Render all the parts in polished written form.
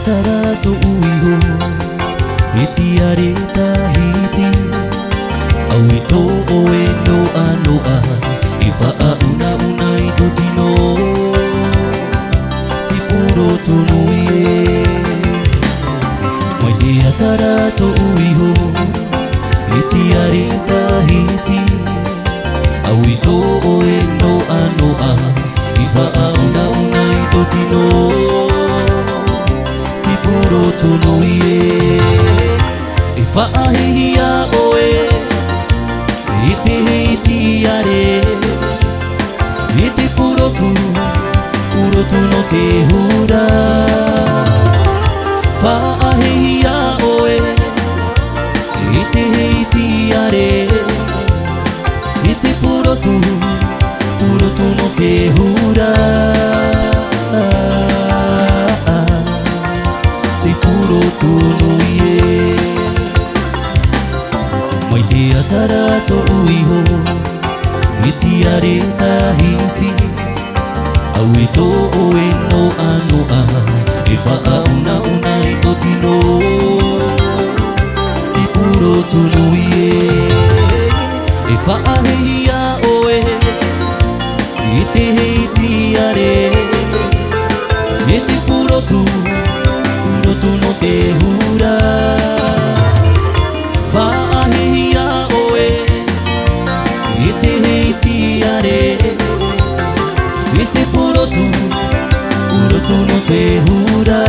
Tara to uiho iti arita hiti awito oe no anoa ifa una una ito tino tipuro tunuye Moiti tara to uiho iti arita hiti awito oe no anoa ifa una una ito tino puro tunuye ifa ahia oe iti are iti puro tu no te hura fa ahia oe iti are iti puro tu no te hura puro tunuye Moiti atara to uiho iti areta hiti awito oe no anoa ifa una una ito tino puro tunuye ifa ahia oe iti are iti puro tu no te hura fa ahia oe iti are iti puro tu no te hura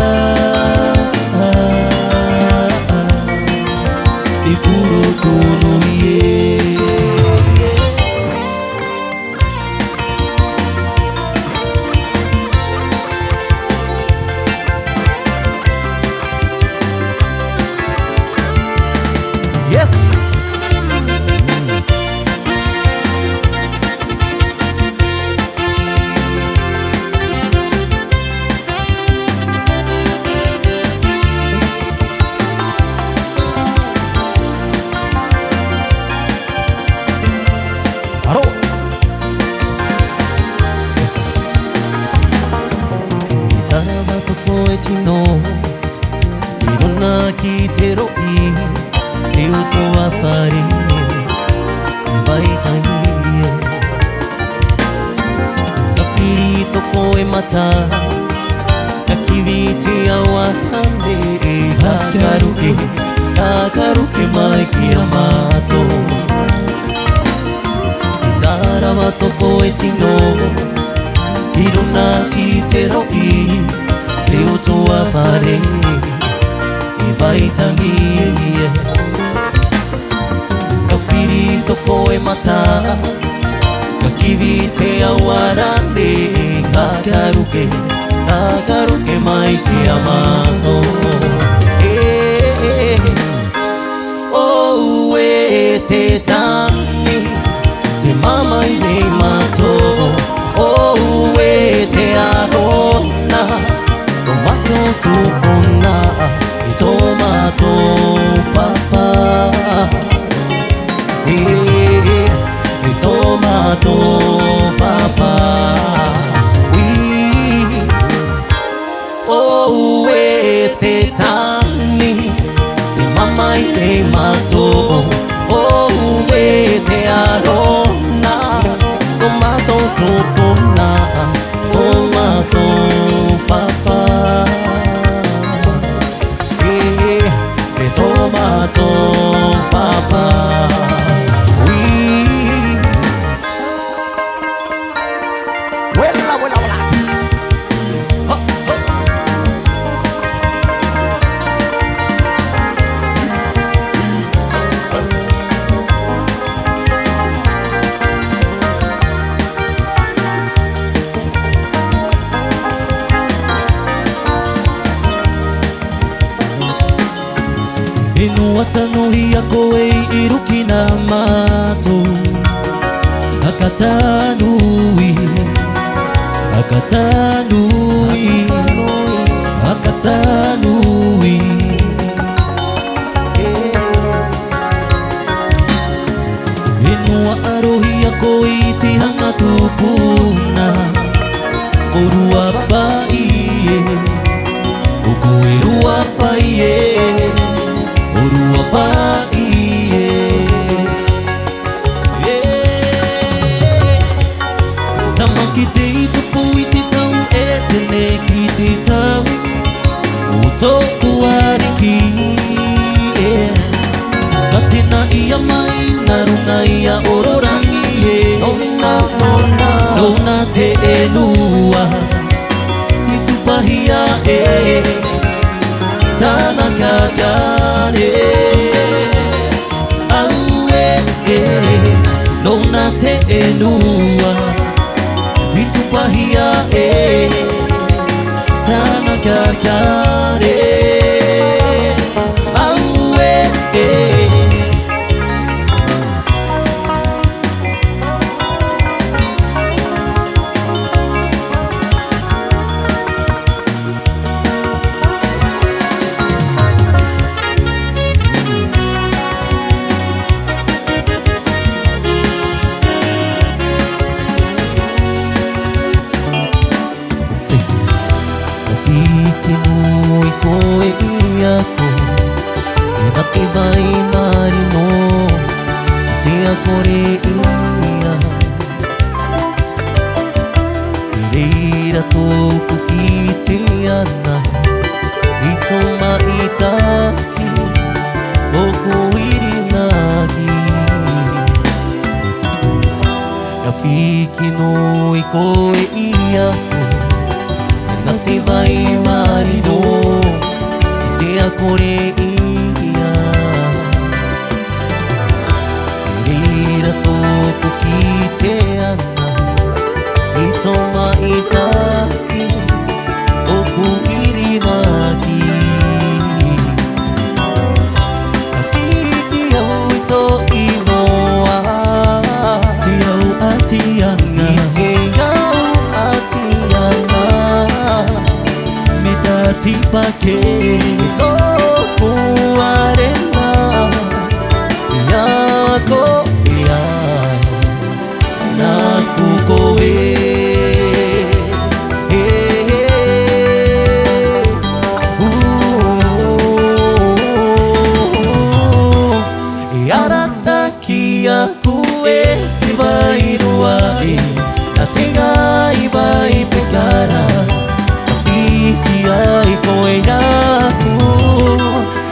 i puro tu no ye Yes! Aro! Tama to koe tino Irona ki te roi Te uto a whare Vai tangi Ka piri to koe mata Ka kiwi te awa hane Hakaruke mai ki a mato Tarawa to koe tino Irona ki te roi Te uto a whare Vai tangi Ka piri to koe mata Ka kiwi te awarane Hakaruke mai ki a mato Oh e te tangi Te mama i nei mato Oh e te arona Tomato tukona Tomato papa Tomato papa Oh Inua tanuhi yako iruki na mato Akatanui Akatanui Akatanui Inua arohi yako itihanga tupuna Orua paiye Ukuirua paiye Orua paiye Tamakite itupu ititau etene kititau Utoku ariki Katina iya mai narunga iya ororangi Nona te enua Itupahia Tanakagane Aue Nona te enua Itupahia Tanakagane Aue Ikinui koe iako Inakibai marimo Tia kore ia Ireira toku kitiana Itoma itaki Toku irinagi Kapikinui koe iako Natibai marino Itea kore ia Irira toku kiteana Itoma itaki Toku irinagi Kapitiau ito inoa Tiau atianga Itiau atianga Tipake toku arena Yako ya naku koe Yarataki aku tibai ruai Natingai bai pekara Ai koe yaku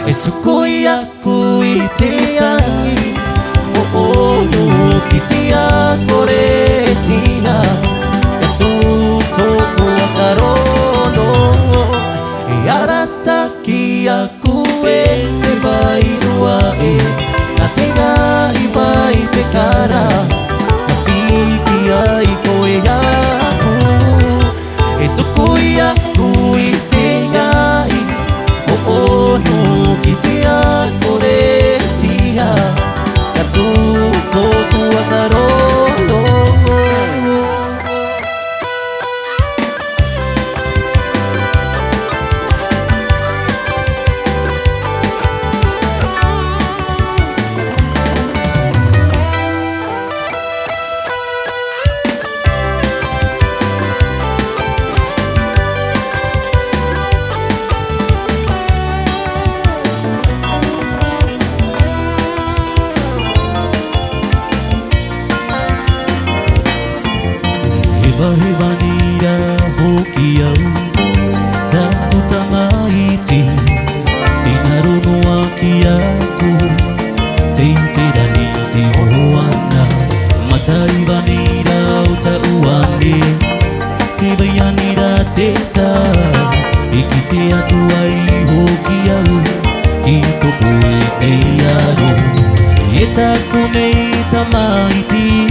Esukoi yaku itiangi O'oyo kitia kore tia Katutoku akarono Yarataki yaku te bai ruai Natinga ibai pekara Kapiti ai koe yaku Etukoi yaku itiangi O'oyo kitia kore tia Katutoku akarono Hibanira hokiau Taku tamaiti Inaruno akiaku Teintirani di hoana Matai banira uta uane Tibayanira teta Ikite atuai hokiau Ito pue eiaro Etaku nei tamaiti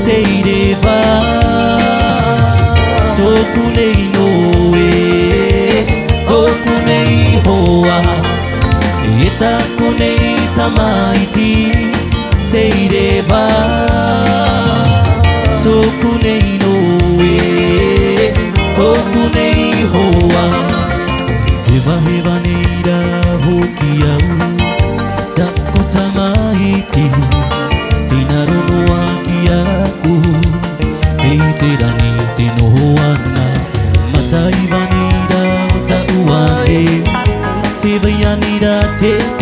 Teireva Toku nei noe Toku nei hoa Etaku まいてていれば遠くねいの上遠くねいほはへばへばねいらほきやうざっこたまいていなろのわきやくえいてらにてのわなまたいばにらざうわえてばやにらてた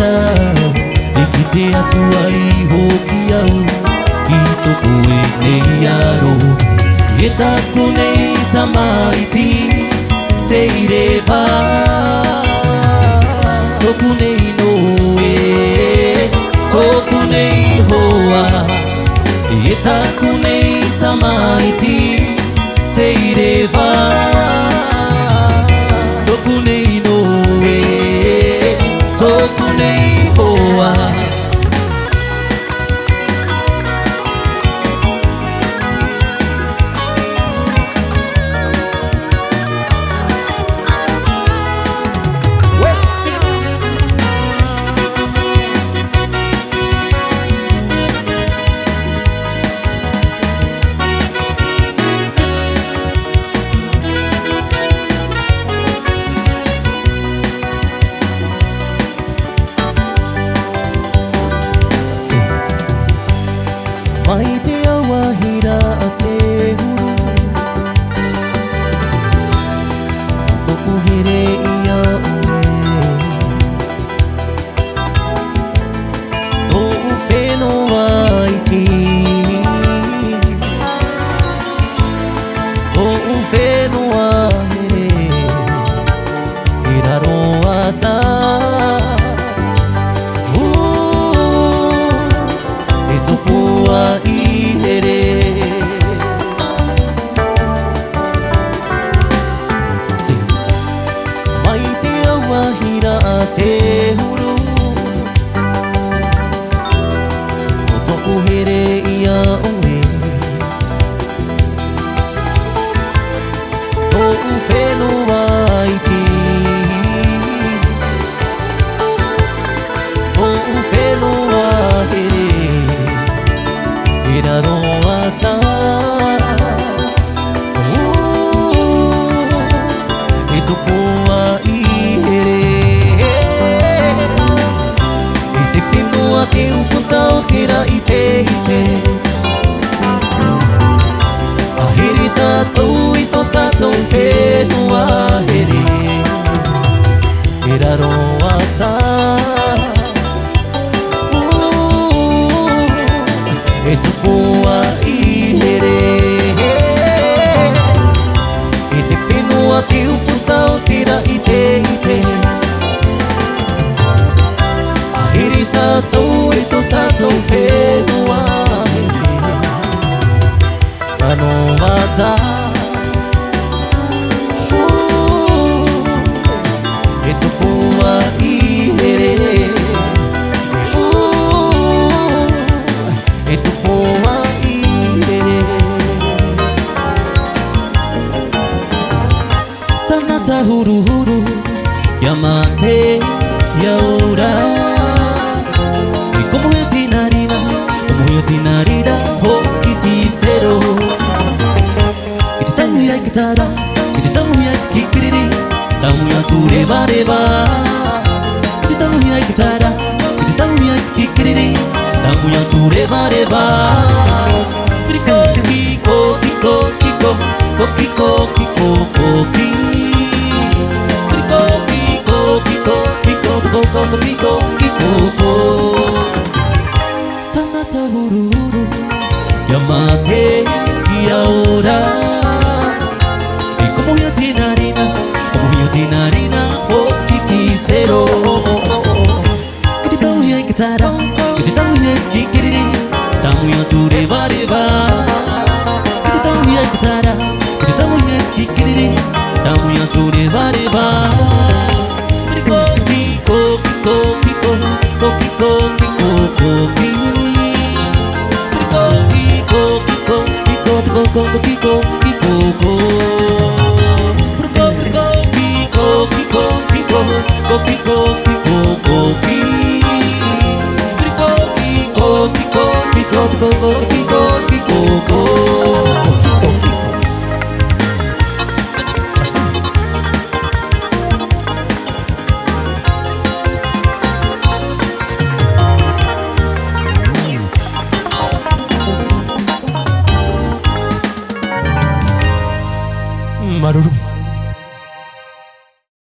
生きてやつはいほきやうきっとこえねやろえたくねいたまいてていれば遠くねいの上遠くねいほはえたくねいたまいてていれば遠くねいの上遠くねいほは巻いてやはひらってとこへれやおえとfeのわいてとfeのわへらろわたてほろおとこへれやおえとfeのわいてとfeのわへらろわたえとこはいへれ手を蓋を開いていてあへれたといとたとfeのわへれへらろわたえとこはいへれえてfeのわ手を蓋を開いていてといとたとfeのわあのまたえとこはいへれえとこはいへれたなたふるふるやまてやおらcomo yo tinarira ho kitisero kiti tamu ya kitara kiti tamu ya kikiriri tamu ya tureba reba kiti tamu ya kitara kiti tamu ya kikiriri tamu ya tureba reba kiko kiko kiko kiko kiko kiko koki kiko kiko kiko kiko kiko kiko kiko llamate y ahora y como yo tinarina poquiticero que te tahu ya kitara que te tahu ya skikiri tahu ya tureba reba que te tahu ya kitara que te tahu ya skikiri tahu ya tureba reba kiko kiko kiko kiko kiko kiko kiko Kiko kiko kiko kiko kiko kiko kiko kiko マルルン